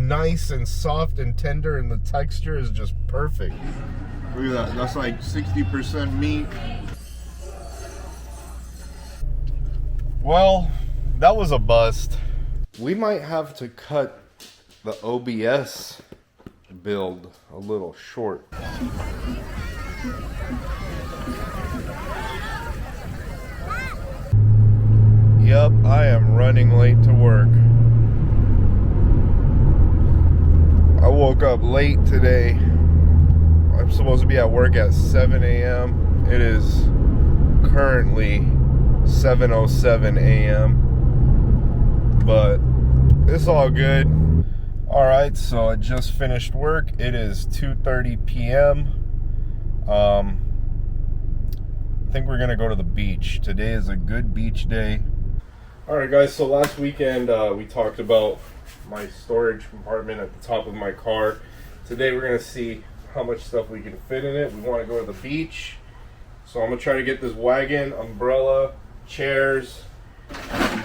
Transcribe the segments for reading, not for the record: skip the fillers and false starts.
nice and soft and tender, and the texture is just perfect. Look at that. That's like 60% meat. Well, that was a bust. We might have to cut the OBS build a little short. Yep, I am running late to work. I woke up late today. I'm supposed to be at work at 7 a.m. It is currently 7:07 a.m. But it's all good. Alright, so I just finished work. It is 2:30 p.m. I think we're gonna go to the beach. Today is a good beach day. Alright guys, so last weekend we talked about my storage compartment at the top of my car. Today we're gonna see how much stuff we can fit in it. We want to go to the beach, so I'm gonna try to get this wagon, umbrella, chairs,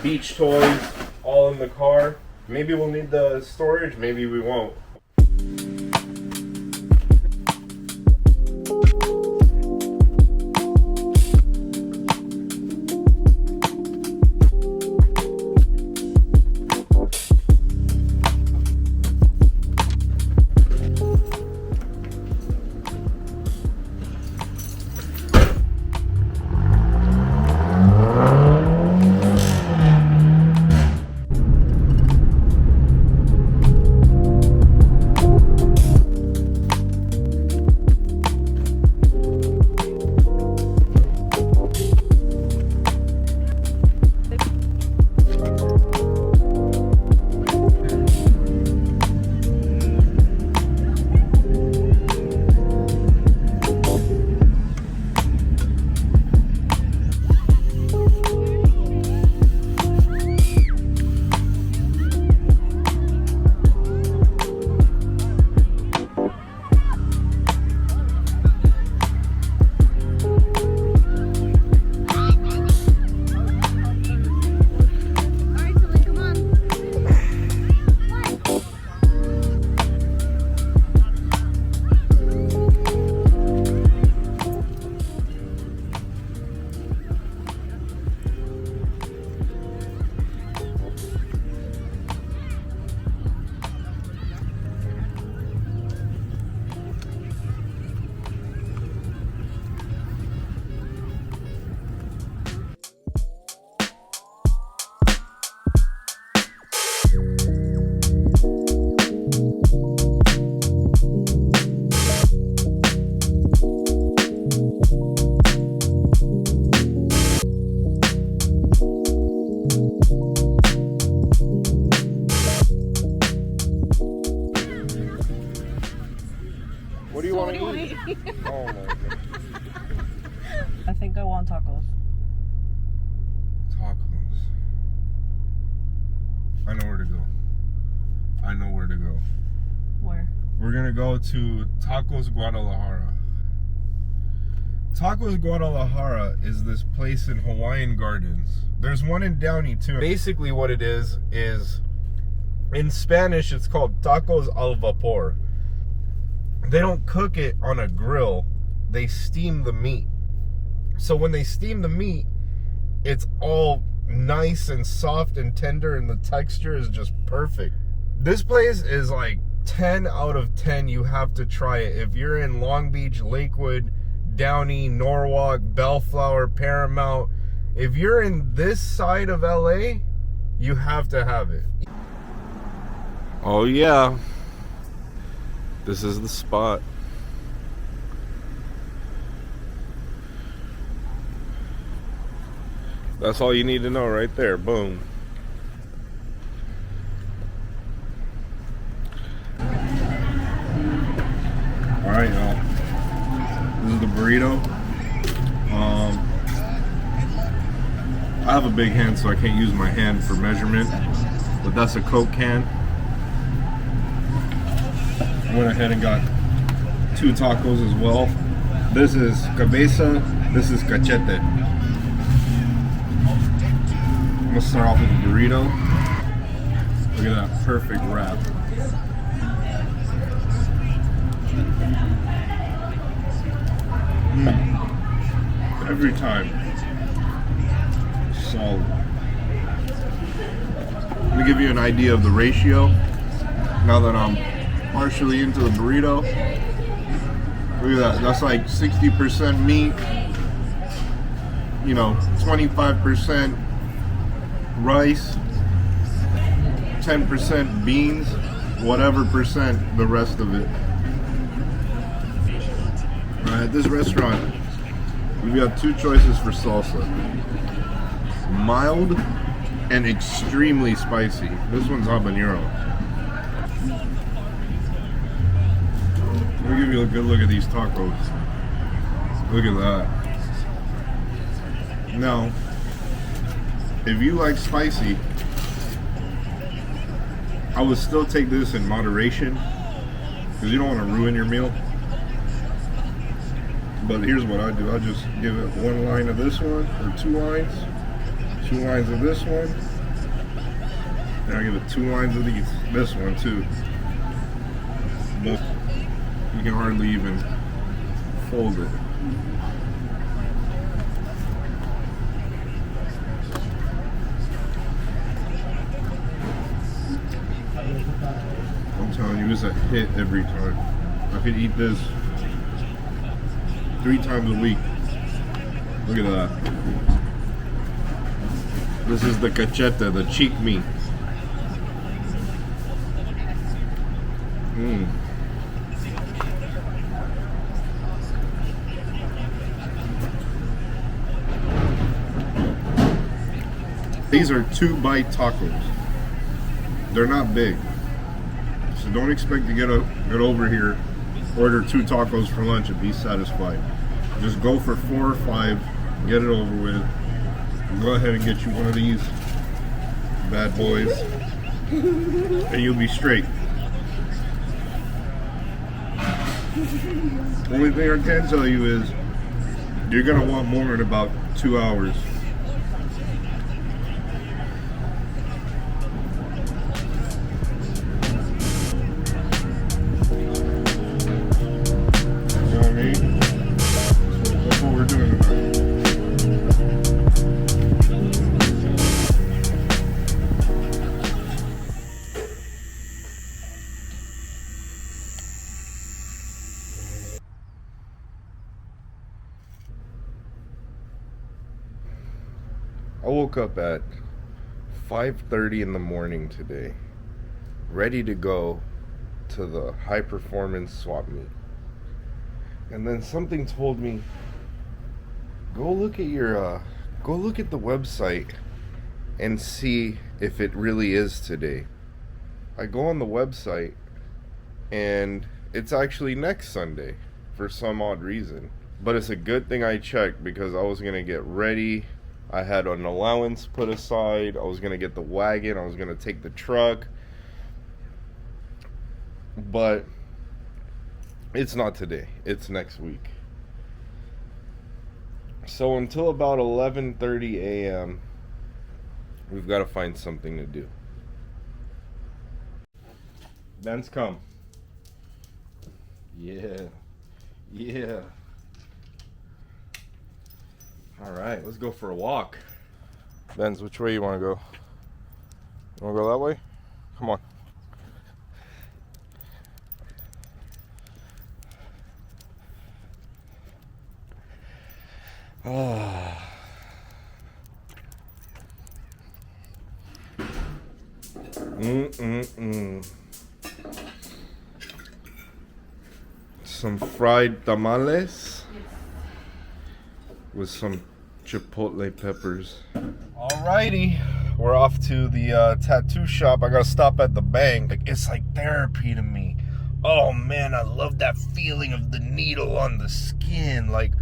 beach toys all in the car. Maybe we'll need the storage, maybe we won't. What do you want to eat? Oh my God. I think I want tacos. Tacos. I know where to go. I know where to go. Where? We're gonna go to Tacos Guadalajara. Tacos Guadalajara is this place in Hawaiian Gardens. There's one in Downey too. Basically what it is in Spanish it's called tacos al vapor. They don't cook it on a grill, they steam the meat. So when they steam the meat, it's all nice and soft and tender, and the texture is just perfect. This place is like 10 out of 10. You have to try it. If you're in Long Beach, Lakewood, Downey, Norwalk, Bellflower, Paramount, if you're in this side of LA, you have to have it. Oh yeah, this is the spot. That's all you need to know right there. Boom. Alright, y'all. This is the burrito. I have a big hand, so I can't use my hand for measurement. But that's a Coke can. I went ahead and got 2 tacos as well. This is cabeza, this is cachete. I'm gonna start off with the burrito. Look at that perfect wrap. every time. Solid. Let me give you an idea of the ratio. Now that I'm partially into the burrito. Look at that. That's like 60% meat. You know, 25% rice, 10% beans, whatever percent the rest of it. At this restaurant, we've got two choices for salsa. Mild and extremely spicy. This one's habanero. Let me give you a good look at these tacos. Look at that. Now, if you like spicy, I would still take this in moderation because you don't want to ruin your meal. But here's what I do. I just give it one line of this one, or two lines of this one, and I give it two lines of this one too. But you can hardly even fold it. I'm telling you, it's a hit every time. I could eat this 3 times a week. Look at that. This is the cacheta, the cheek meat. These are 2-bite tacos. They're not big. So don't expect to get over here, order 2 tacos for lunch and be satisfied. Just go for 4 or 5, get it over with. Go ahead and get you one of these bad boys, and you'll be straight. Only thing I can tell you is you're gonna want more in about 2 hours. I woke up at 5:30 in the morning today, ready to go to the high performance swap meet. And then something told me, go look at the website and see if it really is today. I go on the website and it's actually next Sunday for some odd reason. But it's a good thing I checked because I was gonna get ready. I had an allowance put aside. I was going to get the wagon. I was going to take the truck. But it's not today. It's next week. So until about 11:30 a.m., we've got to find something to do. Ben's come. Yeah. Yeah. All right, let's go for a walk. Benz, which way you want to go? You want to go that way? Come on. Some fried tamales with some chipotle peppers. Alrighty, we're off to the tattoo shop. I gotta stop at the bank. It's like therapy to me. Oh man, I love that feeling of the needle on the skin. Like,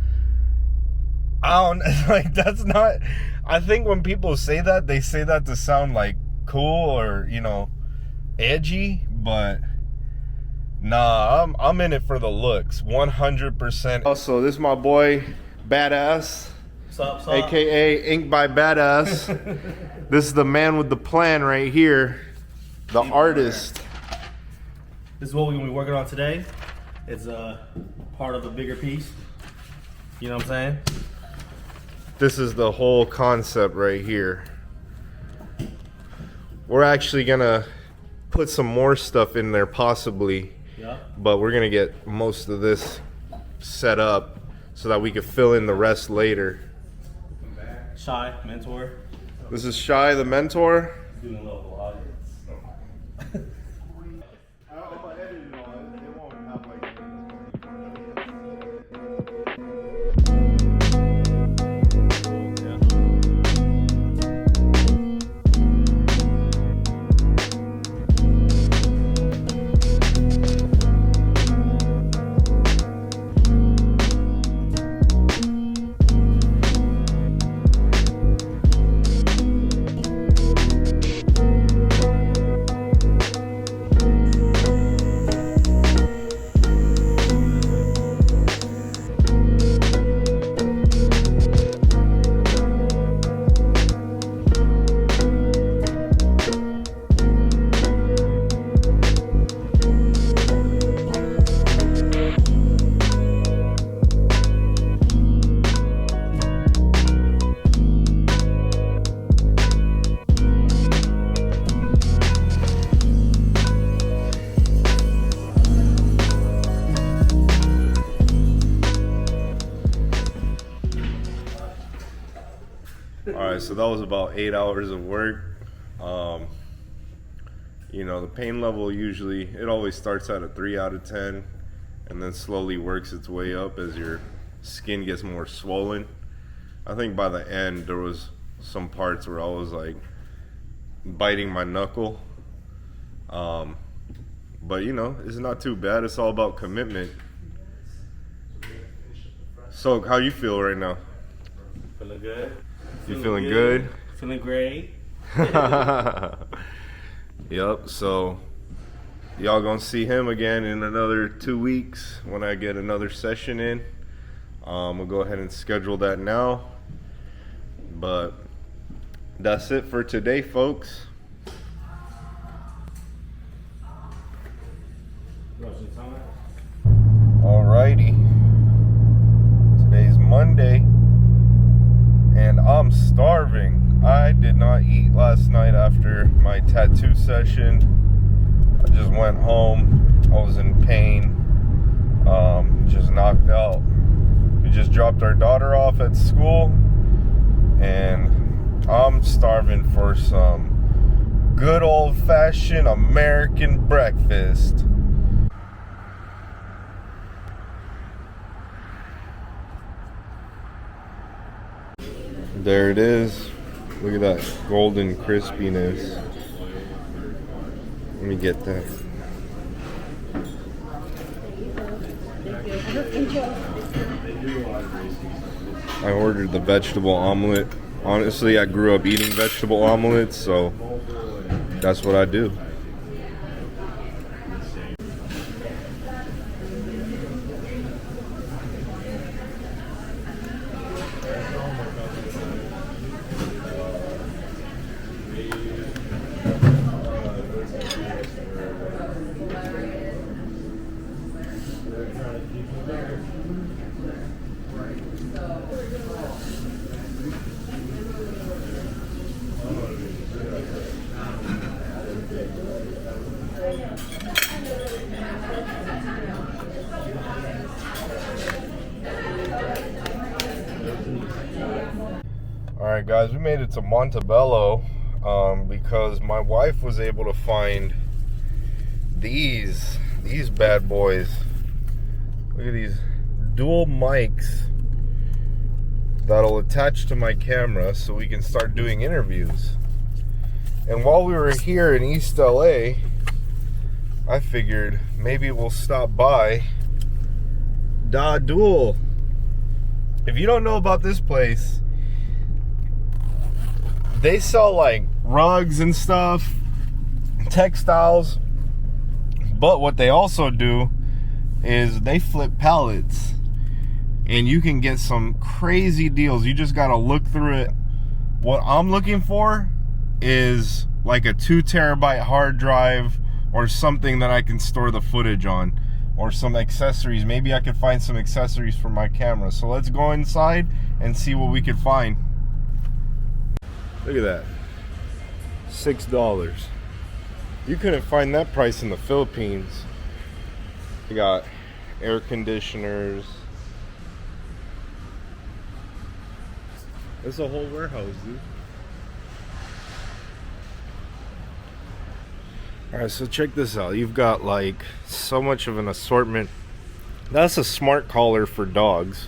I don't, like, that's not, I think when people say that, they say that to sound like cool or, you know, edgy, but nah, I'm in it for the looks, 100%. Also, this is my boy, Badass. Sup? AKA Ink by Badass. This is the man with the plan right here. The artist. This is what we're going to be working on today. It's part of a bigger piece. You know what I'm saying? this is the whole concept right here. We're actually gonna put some more stuff in there possibly, but we're gonna get most of this set up so that we can fill in the rest later. Shy, mentor. This is Shy, the mentor. Doing a little vlog. Alright, so that was about 8 hours of work. You know, the pain level usually, it always starts at a 3 out of 10 and then slowly works its way up as your skin gets more swollen. I think by the end there was some parts where I was like biting my knuckle. But you know, it's not too bad. It's all about commitment. So how you feel right now? Feeling good. You feeling good? Feeling great. Yep, so y'all gonna see him again in another 2 weeks when I get another session in. We'll go ahead and schedule that now. But that's it for today, folks. Alrighty. Today's Monday and I'm starving. I did not eat last night after my tattoo session. I just went home. I was in pain. Just knocked out. We just dropped our daughter off at school and I'm starving for some good old-fashioned American breakfast. There it is. Look at that golden crispiness. Let me get that. I ordered the vegetable omelet. Honestly, I grew up eating vegetable omelets, so that's what I do. Alright guys, we made it to Montebello because my wife was able to find these bad boys. Look at these dual mics that'll attach to my camera so we can start doing interviews. And while we were here in East LA, I figured maybe we'll stop by Dahdoul. If you don't know about this place, they sell like rugs and stuff, textiles, but what they also do is they flip pallets and you can get some crazy deals. You just gotta look through it. What I'm looking for is like a 2 terabyte hard drive or something that I can store the footage on. or some accessories. Maybe I could find some accessories for my camera. So let's go inside and see what we could find. Look at that. $6. You couldn't find that price in the Philippines. You got air conditioners. It's a whole warehouse, dude. Alright, so check this out. You've got like so much of an assortment. That's a smart collar for dogs.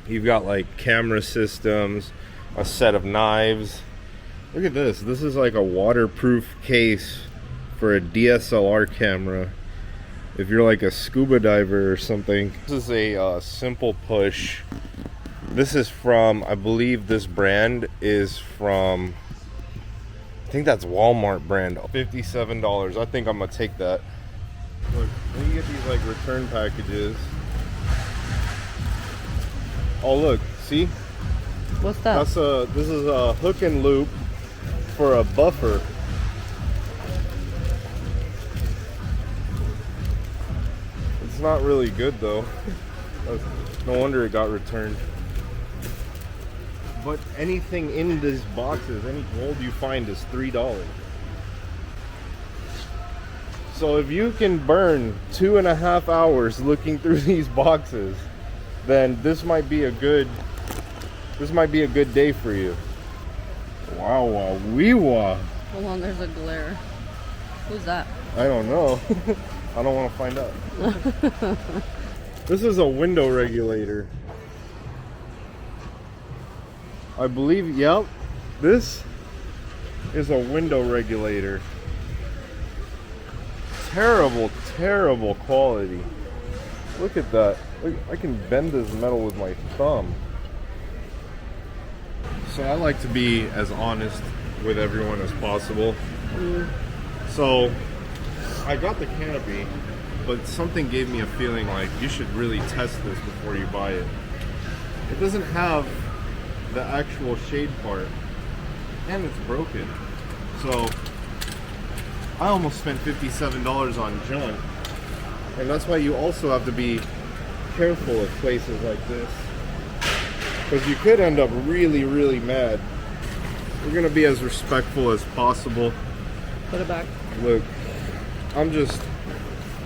You've got like camera systems, a set of knives. Look at this. This is like a waterproof case for a DSLR camera. If you're like a scuba diver or something. This is a simple push. This is from, I believe this brand is from, I think that's Walmart brand. $57. I think I'm gonna take that. Look, then you get these like return packages. Oh look, see? What's that? This is a hook and loop for a buffer. It's not really good though. No wonder it got returned. But anything in these boxes, any gold you find is $3. So if you can burn 2.5 hours looking through these boxes, then this might be a good day for you. Wow, wow, wee wah. Hold on, there's a glare. Who's that? I don't know. I don't want to find out. This is a window regulator. I believe, yep, this is a window regulator. Terrible, terrible quality. Look at that. Look, I can bend this metal with my thumb. So I like to be as honest with everyone as possible. So I got the canopy, but something gave me a feeling like you should really test this before you buy it. It doesn't have the actual shade part, and it's broken. So I almost spent $57 on junk, and that's why you also have to be careful at places like this, because you could end up really, really mad. We're gonna be as respectful as possible. Put it back. Look, I'm just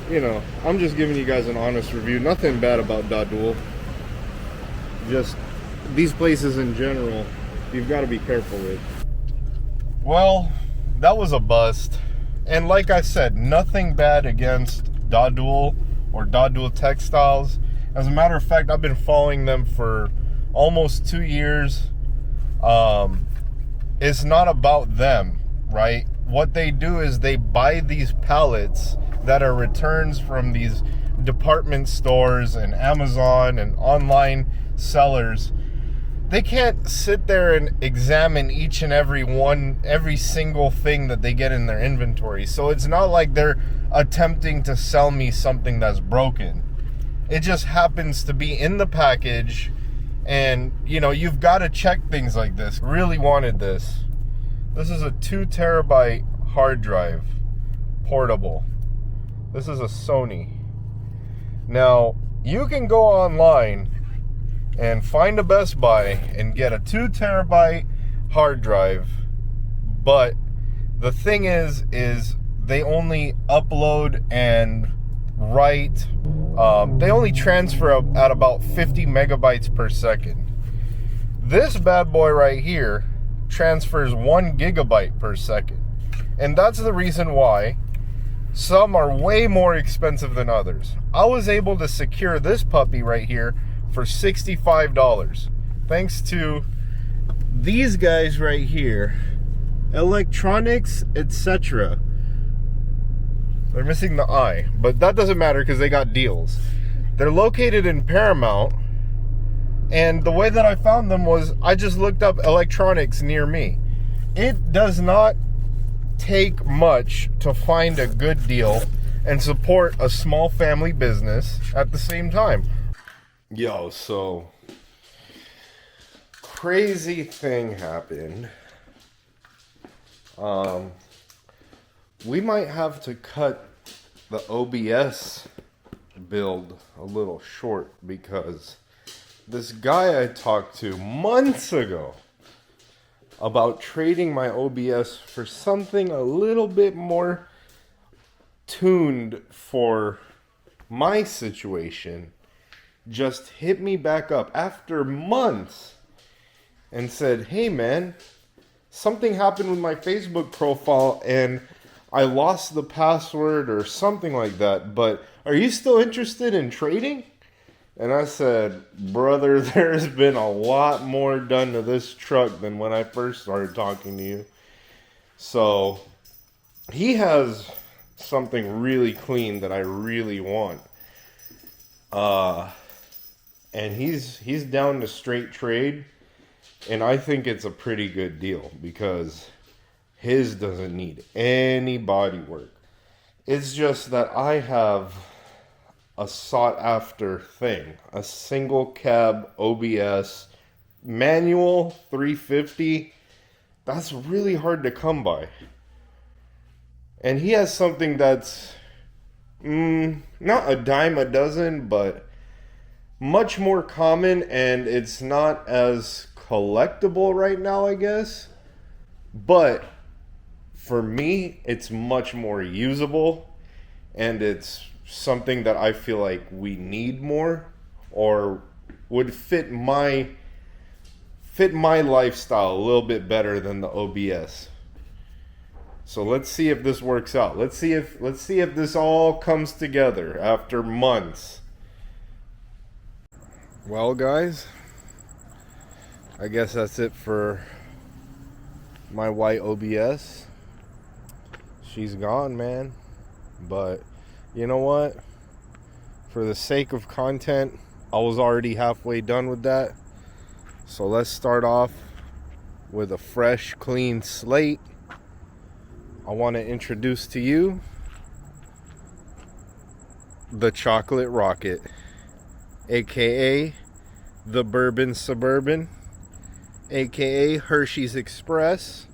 giving you guys an honest review. Nothing bad about Dahdoul. Just these places in general, you've got to be careful with. Well, that was a bust. And like I said, nothing bad against Dahdoul or Dahdoul Textiles. As a matter of fact, I've been following them for almost 2 years. It's not about them, right? What they do is they buy these pallets that are returns from these department stores and Amazon and online sellers. They can't sit there and examine each and every single thing that they get in their inventory. So it's not like they're attempting to sell me something that's broken. It just happens to be in the package, and you know, you've got to check things like this. Really wanted this. This is a 2 terabyte hard drive, portable. This is a Sony. Now, you can go online and find a Best Buy and get a 2 terabyte hard drive, but the thing is they only upload and write, they only transfer at about 50 megabytes per second. This bad boy right here transfers 1 gigabyte per second, and that's the reason why some are way more expensive than others. I was able to secure this puppy right here for $65, thanks to these guys right here, Electronics Etc. They're missing the I, but that doesn't matter because they got deals. They're located in Paramount, and the way that I found them was I just looked up electronics near me. It does not take much to find a good deal and support a small family business at the same time. Yo, so crazy thing happened. We might have to cut the OBS build a little short because this guy I talked to months ago about trading my OBS for something a little bit more tuned for my situation just hit me back up after months and said, hey man, something happened with my Facebook profile and I lost the password or something like that, but are you still interested in trading? And I said, brother, there's been a lot more done to this truck than when I first started talking to you. So he has something really clean that I really want. And he's down to straight trade. And I think it's a pretty good deal because his doesn't need any body work. It's just that I have a sought after thing. A single cab OBS manual 350. That's really hard to come by. And he has something that's not a dime a dozen, but much more common, and it's not as collectible right now, I guess. But for me, it's much more usable, and it's something that I feel like we need more, or would fit my lifestyle a little bit better than the OBS. So let's see if this works out. Let's see if this all comes together after months. Well, guys, I guess that's it for my white OBS. She's gone, man. But you know what? For the sake of content, I was already halfway done with that. So let's start off with a fresh, clean slate. I want to introduce to you the Chocolate Rocket, aka the Bourbon Suburban, aka Hershey's Express.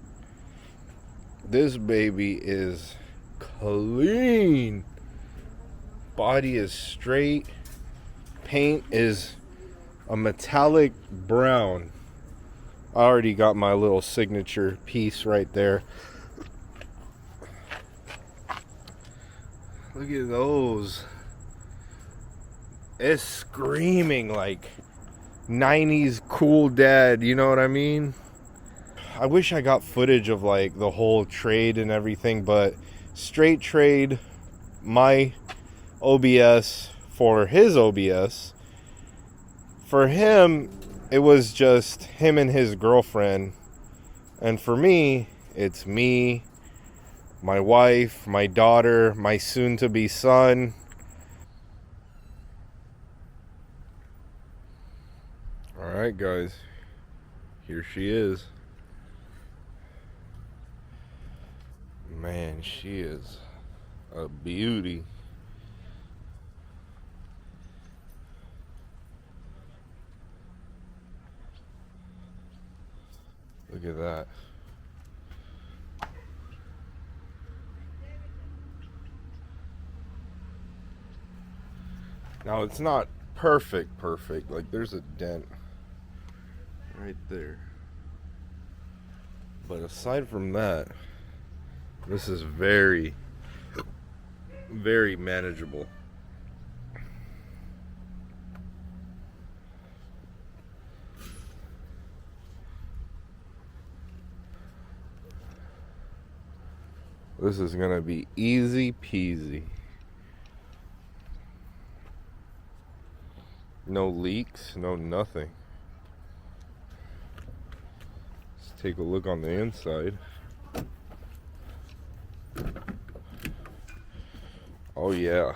This baby is clean. Body is straight. Paint is a metallic brown. I already got my little signature piece right there. Look at those. It's screaming like 90s cool dad, you know what I mean? I wish I got footage of like the whole trade and everything, but straight trade my OBS for his OBS. For him, it was just him and his girlfriend. And for me, it's me, my wife, my daughter, my soon-to-be son. Alright, guys. Here she is. Man, she is a beauty. Look at that. Now it's not perfect. Like there's a dent right there. But aside from that, this is very, very manageable. This is gonna be easy peasy. No leaks, no nothing. Let's take a look on the inside. Oh yeah.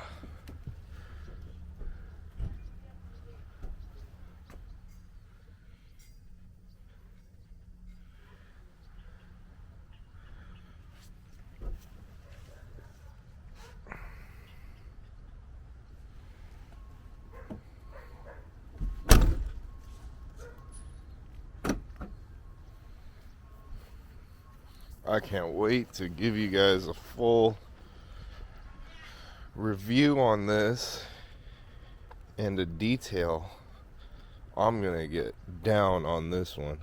I can't wait to give you guys a full review on this and a detail, I'm gonna get down on this one.